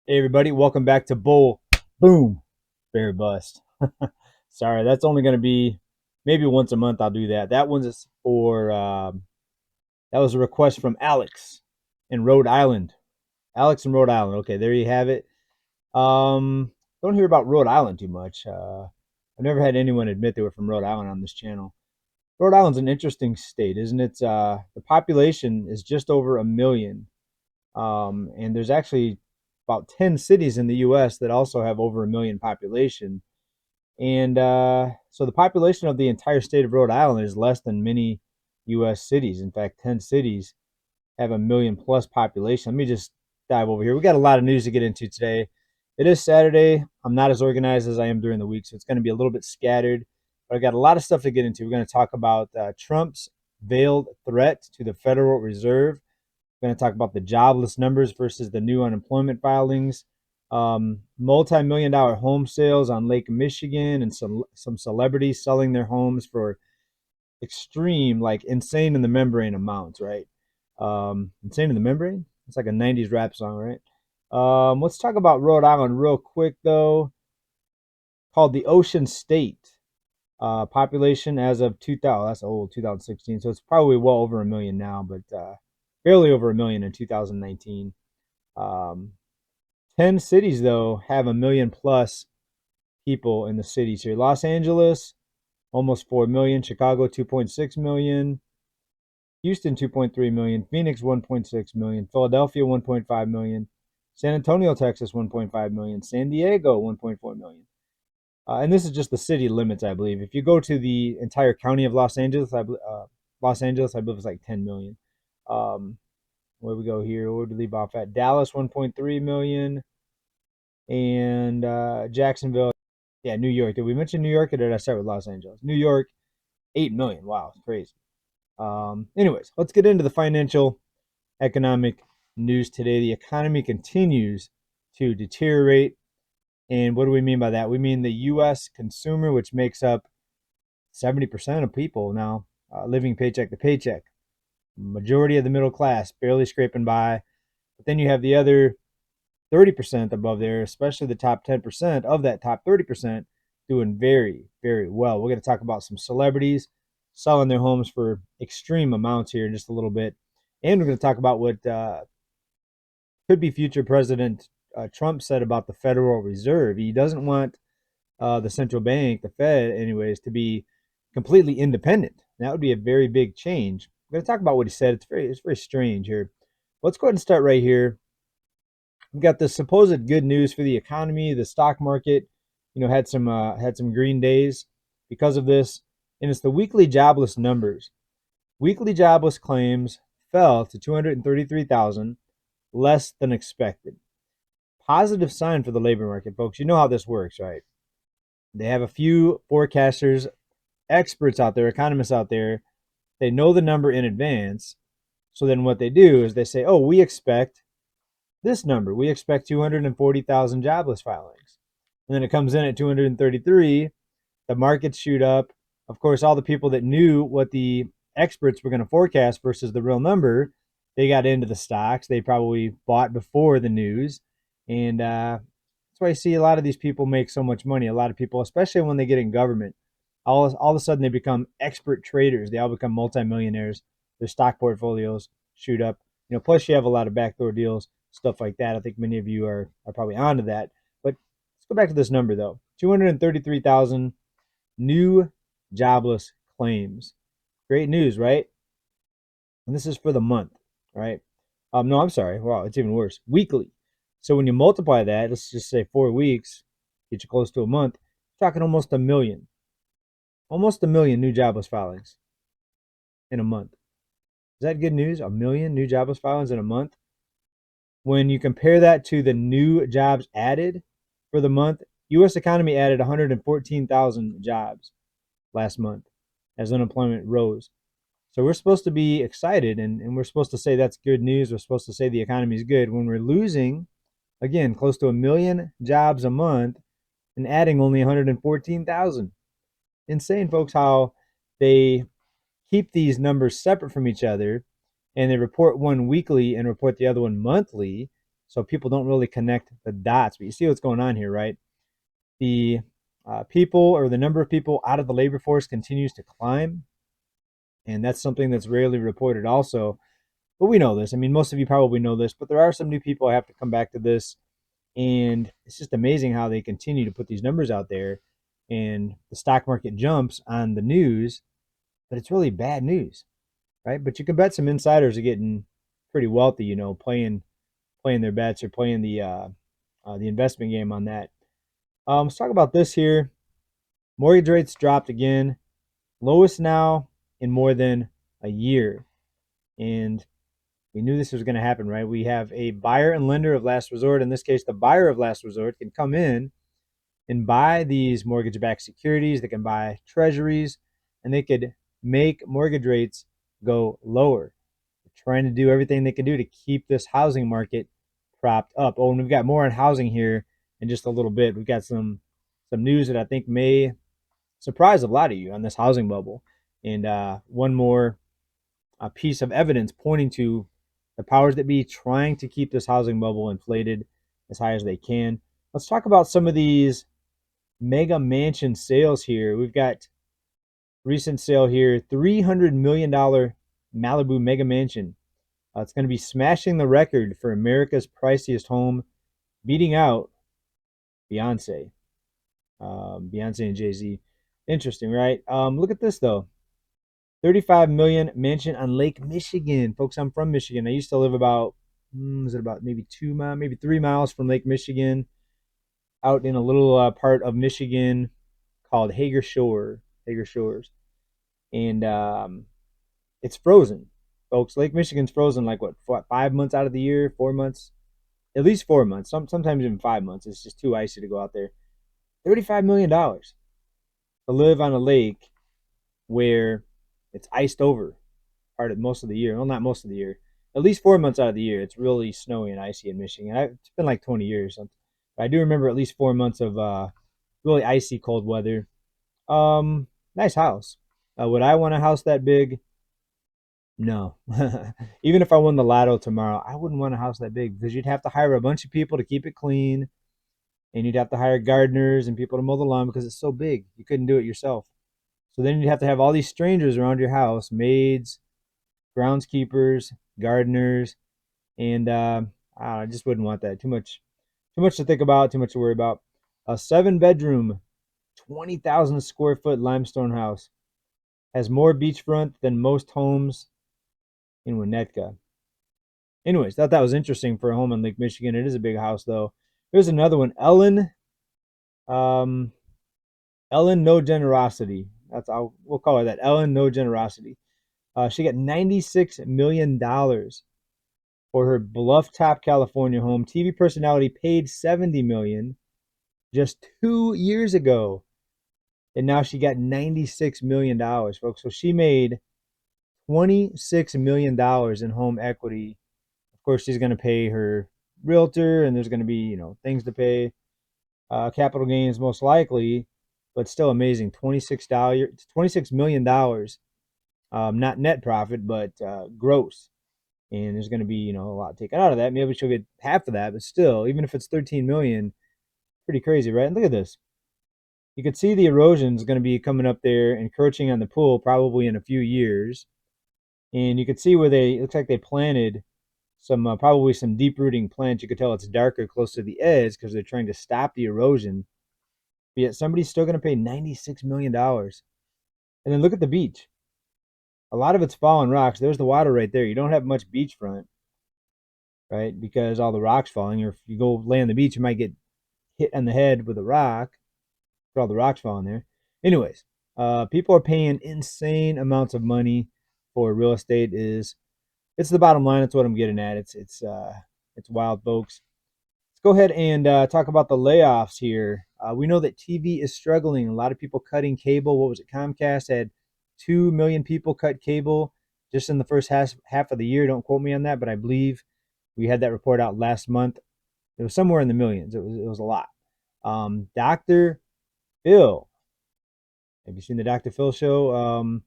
Hey everybody, welcome back to Bull Boom Bear Bust. Sorry, that's only going to be maybe once a month. I'll do that. That one's for that was a request from Alex in Rhode Island. Alex in Rhode Island. Okay, there you have it. Don't hear about Rhode Island too much. I've never had anyone admit they were from Rhode Island on this channel. Rhode Island's an interesting state, isn't it? The population is just over a million. And there's actually about 10 cities in the US that also have over a million population. And so the population of the entire state of Rhode Island is less than many US cities. In fact, 10 cities have a million plus population. Let me just dive over here. We got a lot of news to get into today. It is Saturday. I'm not as organized as I am during the week, so it's going to be a little bit scattered. But I got a lot of stuff to get into. We're going to talk about Trump's veiled threat to the Federal Reserve. We're going to talk about the jobless numbers versus the new unemployment filings, multi-million dollar home sales on Lake Michigan, and some celebrities selling their homes for extreme, like insane in the membrane amounts, right? Insane in the membrane? It's like a 90s rap song, right? Let's talk about Rhode Island real quick, though. Called the Ocean State. Population as of 2000, that's old, 2016. So it's probably well over a million now, but barely over a million in 2019. 10 cities, though, have a million plus people in the cities here. Los Angeles, almost 4 million. Chicago, 2.6 million. Houston, 2.3 million. Phoenix, 1.6 million. Philadelphia, 1.5 million. San Antonio, Texas, 1.5 million. San Diego, 1.4 million. And this is just the city limits, I believe. If you go to the entire county of Los Angeles, I believe it's like 10 million. Where we go here? Where do we leave off at? Dallas, 1.3 million, and Jacksonville. Yeah, New York. Did we mention New York, or did I start with Los Angeles? New York, 8 million. Wow, it's crazy. Anyways, let's get into the financial economic news today. The economy continues to deteriorate. And what do we mean by that? We mean the U.S. consumer, which makes up 70% of people now living paycheck to paycheck. Majority of the middle class barely scraping by. But then you have the other 30% above there, especially the top 10% of that top 30% doing very, very well. We're going to talk about some celebrities selling their homes for extreme amounts here in just a little bit. And we're going to talk about what could be future President Trump said about the Federal Reserve. He doesn't want the central bank, the Fed, anyways, to be completely independent. That would be a very big change. We're going to talk about what he said. It's very strange here. Let's go ahead and start right here. We've got the supposed good news for the economy. The stock market, had some green days because of this, and it's the weekly jobless numbers. Weekly jobless claims fell to 233,000, less than expected. Positive sign for the labor market, folks. You know how this works, right? They have a few forecasters, experts out there, economists out there. They know the number in advance. So then what they do is they say, oh, we expect this number. We expect 240,000 jobless filings. And then it comes in at 233. The markets shoot up. Of course, all the people that knew what the experts were going to forecast versus the real number, they got into the stocks. They probably bought before the news. And that's why I see a lot of these people make so much money. A lot of people, especially when they get in government, all of a sudden they become expert traders. They all become multimillionaires. Their stock portfolios shoot up. Plus you have a lot of backdoor deals, stuff like that. I think many of you are probably onto that. But let's go back to this number though. 233,000 new jobless claims. Great news, right? And this is for the month, right? No, I'm sorry. Wow, it's even worse. Weekly. So when you multiply that, let's just say 4 weeks, get you close to a month, you're talking almost a million. Almost a million new jobless filings in a month. Is that good news? A million new jobless filings in a month? When you compare that to the new jobs added for the month, U.S. economy added 114,000 jobs last month as unemployment rose. So we're supposed to be excited and we're supposed to say that's good news. We're supposed to say the economy is good when we're losing, again, close to a million jobs a month and adding only 114,000. Insane, folks, how they keep these numbers separate from each other and they report one weekly and report the other one monthly. So people don't really connect the dots. But you see what's going on here, right? The people, or the number of people out of the labor force, continues to climb. And that's something that's rarely reported also. But we know this. I mean, most of you probably know this, but there are some new people. I have to come back to this. And it's just amazing how they continue to put these numbers out there. And the stock market jumps on the news, but it's really bad news, right? But you can bet some insiders are getting pretty wealthy, playing their bets, or playing the investment game on that. Let's talk about this here. Mortgage rates dropped again, lowest now in more than a year, and we knew this was going to happen, right? We have a buyer and lender of last resort. In this case, the buyer of last resort can come in and buy these mortgage-backed securities. They can buy treasuries, and they could make mortgage rates go lower. They're trying to do everything they can do to keep this housing market propped up. Oh, and we've got more on housing here in just a little bit. We've got some news that I think may surprise a lot of you on this housing bubble, and one more piece of evidence pointing to the powers that be trying to keep this housing bubble inflated as high as they can. Let's talk about some of these mega mansion sales here. We've got recent sale here, $300 million Malibu mega mansion. It's going to be smashing the record for America's priciest home, beating out Beyonce. Beyonce and Jay-Z. Interesting, right? Look at this though. 35 million mansion on Lake Michigan. Folks, I'm from Michigan. I used to live about, is it about maybe 2 miles, maybe 3 miles from Lake Michigan, out in a little part of Michigan called Hager Shores. And it's frozen, folks. Lake Michigan's frozen like what, 5 months out of the year, 4 months, at least 4 months, sometimes even 5 months. It's just too icy to go out there. $35 million to live on a lake where it's iced over part of most of the year. Well, not most of the year. At least 4 months out of the year, it's really snowy and icy in Michigan. It's been like 20 years. I do remember at least 4 months of really icy cold weather. Nice house. Would I want a house that big? No. Even if I won the lotto tomorrow, I wouldn't want a house that big, because you'd have to hire a bunch of people to keep it clean, and you'd have to hire gardeners and people to mow the lawn because it's so big. You couldn't do it yourself. So then you'd have to have all these strangers around your house, maids, groundskeepers, gardeners, and I just wouldn't want that. Too much to think about, too much to worry about. A 7 bedroom, 20,000 square foot limestone house has more beachfront than most homes in Winnetka. Anyways, thought that was interesting for a home in Lake Michigan. It is a big house though. Here's another one, um, Ellen No Generosity. We'll call her that, Ellen No Generosity. She got $96 million for her Bluff-Top, California home. TV personality paid $70 million just 2 years ago, and now she got $96 million, folks. So she made $26 million in home equity. Of course, she's going to pay her realtor, and there's going to be things to pay, capital gains most likely, but still amazing. $26 million, not net profit, but gross. And there's going to be a lot taken out of that. Maybe she'll get half of that, but still, even if it's 13 million, pretty crazy, right? And look at this. You can see the erosion is going to be coming up there, encroaching on the pool probably in a few years. And you can see where it looks like they planted some probably some deep rooting plants. You could tell it's darker close to the edge because they're trying to stop the erosion. But yet somebody's still going to pay $96 million. And then look at the beach. A lot of it's fallen rocks. There's the water right there. You don't have much beachfront, right? Because all the rocks falling. Or if you go lay on the beach, you might get hit on the head with a rock. For all the rocks falling there. Anyways, people are paying insane amounts of money for real estate. It's the bottom line. That's what I'm getting at. It's wild, folks. Let's go ahead and talk about the layoffs here. We know that TV is struggling. A lot of people cutting cable. What was it? Comcast had 2 million people cut cable just in the first half of the year. Don't quote me on that, but I believe we had that report out last month. It was somewhere in the millions. It was a lot. Dr. Phil. Have you seen the Dr. Phil show?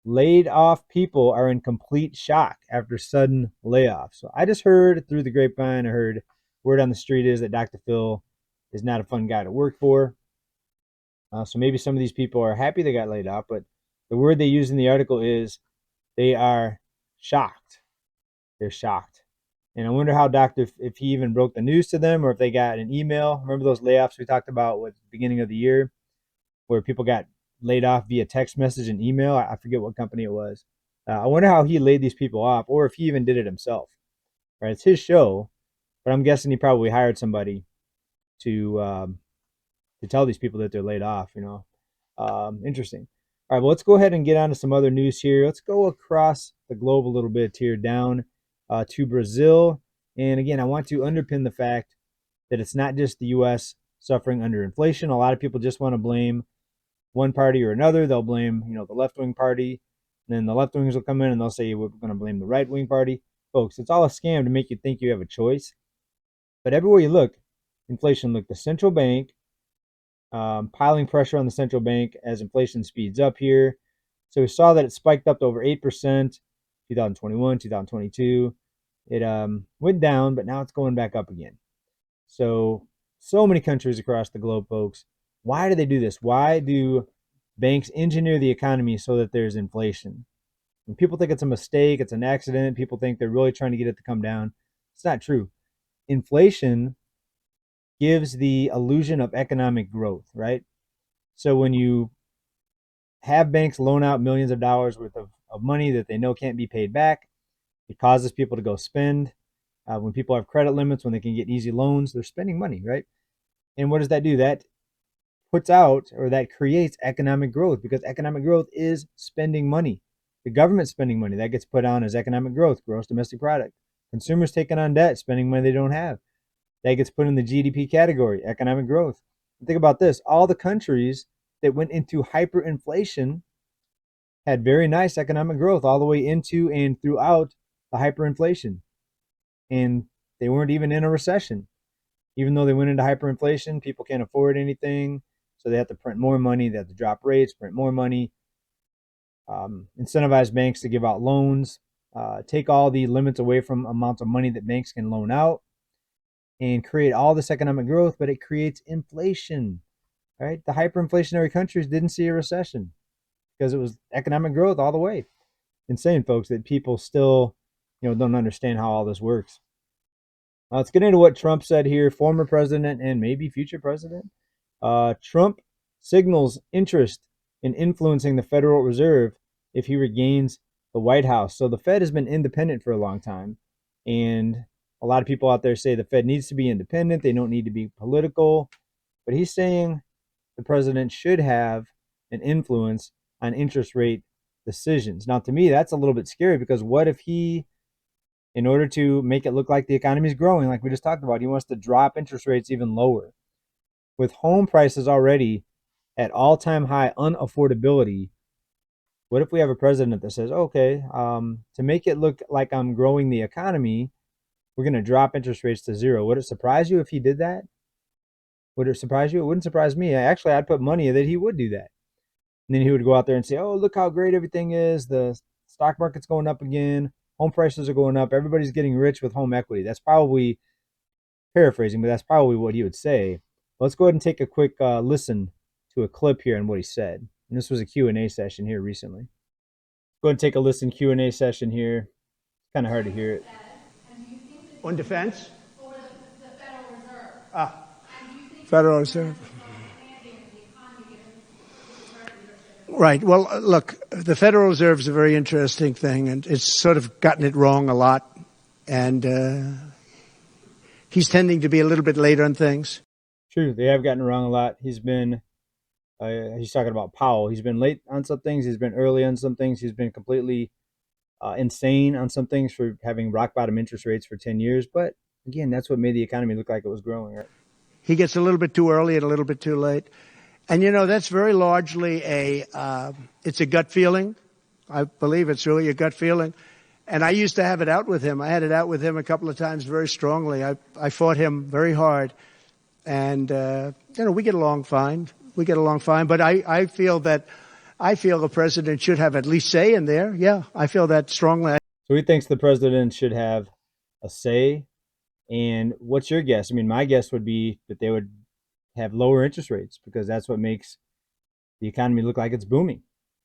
Laid off people are in complete shock after sudden layoffs. So I just heard through the grapevine, I heard word on the street is that Dr. Phil is not a fun guy to work for. So maybe some of these people are happy they got laid off, but the word they use in the article is they are shocked. They're shocked. And I wonder how Doctor, if he even broke the news to them or if they got an email. Remember those layoffs we talked about at the beginning of the year where people got laid off via text message and email? I forget what company it was. I wonder how he laid these people off or if he even did it himself. Right? It's his show, but I'm guessing he probably hired somebody to tell these people that they're laid off, Interesting. All right, well, let's go ahead and get on to some other news here. Let's go across the globe a little bit here down to Brazil. And again, I want to underpin the fact that it's not just the U.S. suffering under inflation. A lot of people just want to blame one party or another. They'll blame, the left-wing party. And then the left-wingers will come in and they'll say, we're going to blame the right-wing party. Folks, it's all a scam to make you think you have a choice. But everywhere you look, inflation, look, the central bank piling pressure on the central bank as inflation speeds up here. So we saw that it spiked up to over 8%, 2021, 2022. It went down, but now it's going back up again. So many countries across the globe, folks. Why do they do this? Why do banks engineer the economy so that there's inflation? When people think it's a mistake, it's an accident, people think they're really trying to get it to come down. It's not true. Inflation gives the illusion of economic growth, right? So when you have banks loan out millions of dollars worth of money that they know can't be paid back, it causes people to go spend. When people have credit limits, when they can get easy loans, they're spending money, right? And what does that do? That puts out or that creates economic growth because economic growth is spending money. The government's spending money. That gets put on as economic growth, gross domestic product. Consumers taking on debt, spending money they don't have. That gets put in the GDP category, economic growth. And think about this. All the countries that went into hyperinflation had very nice economic growth all the way into and throughout the hyperinflation. And they weren't even in a recession. Even though they went into hyperinflation, people can't afford anything. So they have to print more money. They have to drop rates, print more money, incentivize banks to give out loans, take all the limits away from amounts of money that banks can loan out, and create all this economic growth, but it creates inflation, right? The hyperinflationary countries didn't see a recession because it was economic growth all the way. Insane, folks, that people still, don't understand how all this works. Let's get into what Trump said here, former president and maybe future president. Trump signals interest in influencing the Federal Reserve if he regains the White House. So the Fed has been independent for a long time, and a lot of people out there say the Fed needs to be independent. They don't need to be political. But he's saying the president should have an influence on interest rate decisions. Now, to me, that's a little bit scary because what if he, in order to make it look like the economy is growing, like we just talked about, he wants to drop interest rates even lower? With home prices already at all-time high unaffordability, what if we have a president that says, okay, to make it look like I'm growing the economy, we're going to drop interest rates to zero? Would it surprise you if he did that? Would it surprise you? It wouldn't surprise me. Actually, I'd put money that he would do that. And then he would go out there and say, oh, look how great everything is. The stock market's going up again. Home prices are going up. Everybody's getting rich with home equity. That's probably paraphrasing, but that's probably what he would say. Let's go ahead and take a quick listen to a clip here on what he said. And this was a Q&A session here recently. Go ahead and take a listen Q&A session here. It's kind of hard to hear it. On defense? Over the Federal Reserve. And do you think Federal Reserve. Right. Well, look, the Federal Reserve is a very interesting thing, and it's sort of gotten it wrong a lot. And he's tending to be a little bit late on things. True. They have gotten it wrong a lot. He's talking about Powell. He's been late on some things. He's been early on some things. He's been completely insane on some things for having rock bottom interest rates for 10 years. But again, that's what made the economy look like it was growing, right? He gets a little bit too early and a little bit too late. And, that's very largely it's a gut feeling. I believe it's really a gut feeling. And I used to have it out with him. I had it out with him a couple of times very strongly. I fought him very hard. And, we get along fine. But I feel that I feel the president should have at least say in there. Yeah, I feel that strongly. So he thinks the president should have a say. And what's your guess? I mean, my guess would be that they would have lower interest rates because that's what makes the economy look like it's booming,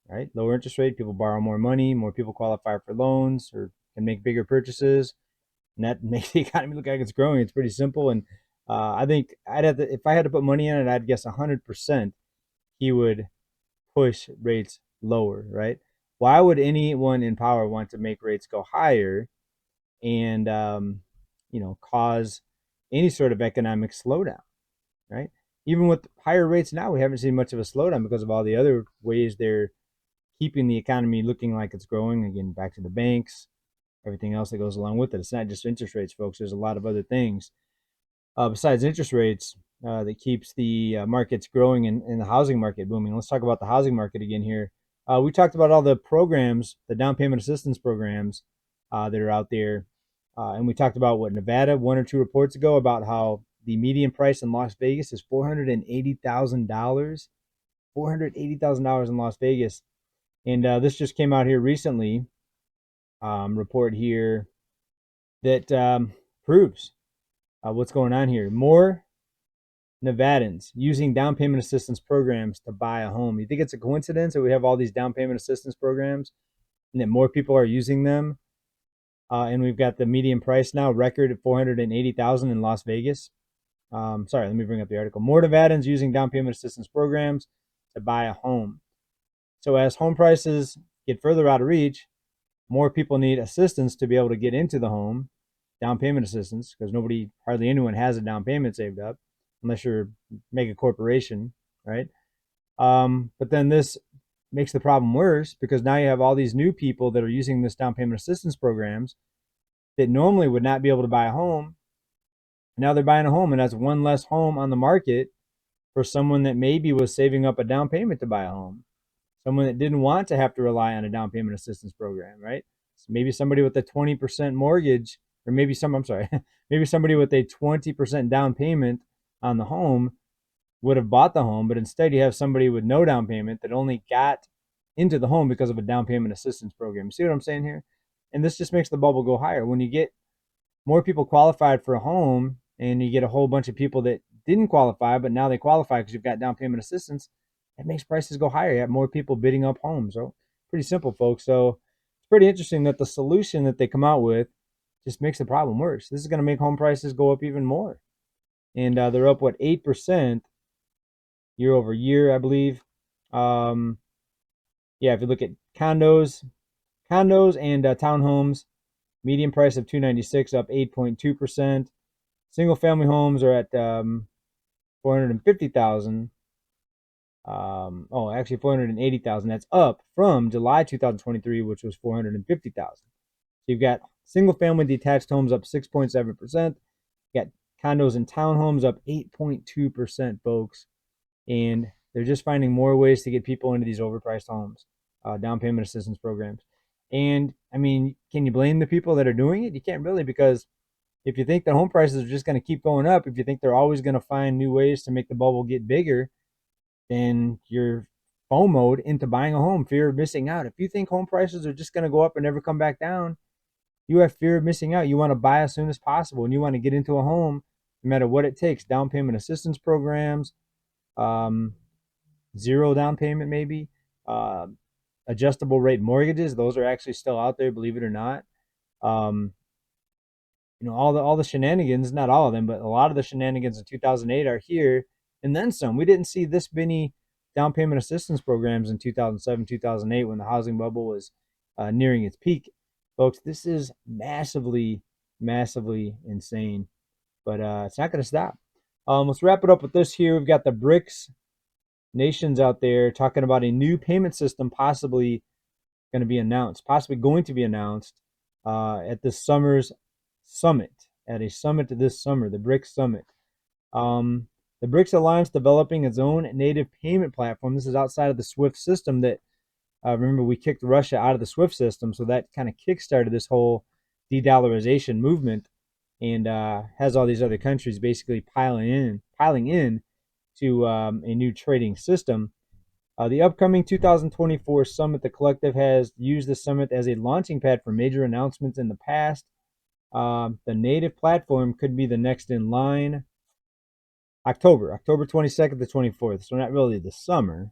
right? Lower interest rate, people borrow more money, more people qualify for loans or can make bigger purchases, and that makes the economy look like it's growing. It's pretty simple, and I think I'd have to, if I had to put money in it, I'd guess 100% he would push rates lower, right? Why would anyone in power want to make rates go higher and cause any sort of economic slowdown, right? Even with higher rates now, we haven't seen much of a slowdown because of all the other ways they're keeping the economy looking like it's growing. Again, back to the banks, everything else that goes along with it. It's not just interest rates, folks. There's a lot of other things besides interest rates that keeps the markets growing and the housing market booming. Let's talk about the housing market again here. We talked about all the programs, the down payment assistance programs that are out there. And we talked about what Nevada, 1 or 2 reports ago, about how the median price in Las Vegas is $480,000. $480,000 in Las Vegas. And this just came out here recently, report here that proves what's going on here. More Nevadans using down payment assistance programs to buy a home. You think it's a coincidence that we have all these down payment assistance programs and that more people are using them? And we've got the median price now record at 480,000 in Las Vegas. Sorry, let me bring up the article. More Nevadans using down payment assistance programs to buy a home. So as home prices get further out of reach, more people need assistance to be able to get into the home, down payment assistance, because hardly anyone has a down payment saved up, unless you're mega corporation, right? But then this makes the problem worse because now you have all these new people that are using this down payment assistance programs that normally would not be able to buy a home. Now they're buying a home, and that's one less home on the market for someone that maybe was saving up a down payment to buy a home. Someone that didn't want to have to rely on a down payment assistance program, right? So maybe somebody with a 20% mortgage, or maybe maybe somebody with a 20% down payment on the home would have bought the home, but instead you have somebody with no down payment that only got into the home because of a down payment assistance program. See what I'm saying here? And this just makes the bubble go higher. When you get more people qualified for a home and you get a whole bunch of people that didn't qualify, but now they qualify because you've got down payment assistance, that makes prices go higher. You have more people bidding up homes. So pretty simple, folks. So it's pretty interesting that the solution that they come out with just makes the problem worse. This is going to make home prices go up even more. And they're up, 8% year over year, I believe. If you look at condos and townhomes, median price of 296 up 8.2%. Single family homes are at 450,000. Actually 480,000. That's up from July 2023, which was 450,000. So you've got single family detached homes up 6.7%. You got condos and townhomes up 8.2%, folks. And they're just finding more ways to get people into these overpriced homes, down payment assistance programs. And I mean, can you blame the people that are doing it? You can't really, because if you think that home prices are just going to keep going up, if you think they're always going to find new ways to make the bubble get bigger, then you're FOMO'd into buying a home, fear of missing out. If you think home prices are just going to go up and never come back down, you have fear of missing out. You want to buy as soon as possible, and you want to get into a home no matter what it takes. Down payment assistance programs, zero down payment maybe, adjustable rate mortgages. Those are actually still out there, believe it or not. All the shenanigans, not all of them, but a lot of the shenanigans in 2008 are here, and then some. We didn't see this many down payment assistance programs in 2007, 2008 when the housing bubble was nearing its peak. Folks, this is massively, massively insane, but it's not going to stop. Let's wrap it up with this here. We've got the BRICS nations out there talking about a new payment system possibly going to be announced at this summer's summit, the BRICS summit. The BRICS Alliance developing its own native payment platform. This is outside of the SWIFT system that, remember, we kicked Russia out of the SWIFT system, so that kind of kickstarted this whole de-dollarization movement, and has all these other countries basically piling in to a new trading system. The upcoming 2024 summit, the collective has used the summit as a launching pad for major announcements in the past. The native platform could be the next in line. October 22nd to 24th. So not really the summer.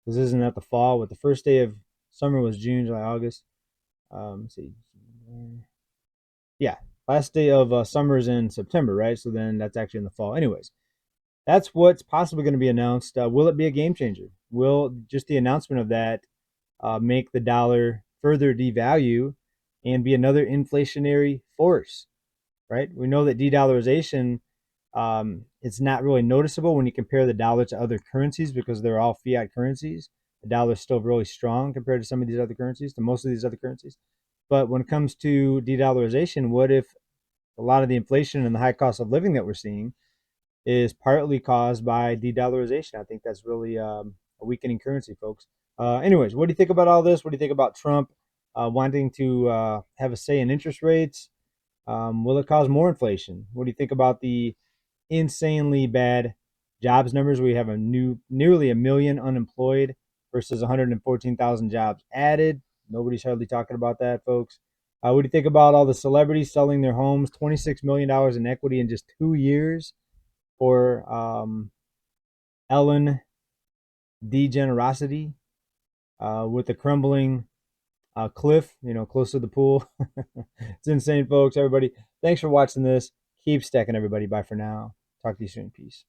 This isn't at the fall. But the first day of summer was June, July, August. Let's see. Yeah, last day of summer is in September, right? So then that's actually in the fall. Anyways, that's what's possibly going to be announced. Will it be a game changer? Will just the announcement of that make the dollar further devalue and be another inflationary force, right? We know that de-dollarization, it's not really noticeable when you compare the dollar to other currencies because they're all fiat currencies. The dollar is still really strong compared to some of these other currencies, to most of these other currencies. But when it comes to de-dollarization, what if a lot of the inflation and the high cost of living that we're seeing is partly caused by de-dollarization? I think that's really a weakening currency, folks. Anyways, what do you think about all this? What do you think about Trump wanting to have a say in interest rates? Will it cause more inflation? What do you think about the insanely bad jobs numbers? We have nearly a million unemployed versus 114,000 jobs added. Nobody's hardly talking about that, folks. What do you think about all the celebrities selling their homes? $26 million in equity in just 2 years for Ellen DeGenerosity with the crumbling cliff, close to the pool. It's insane, folks. Everybody, thanks for watching this. Keep stacking, everybody. Bye for now. Talk to you soon. Peace.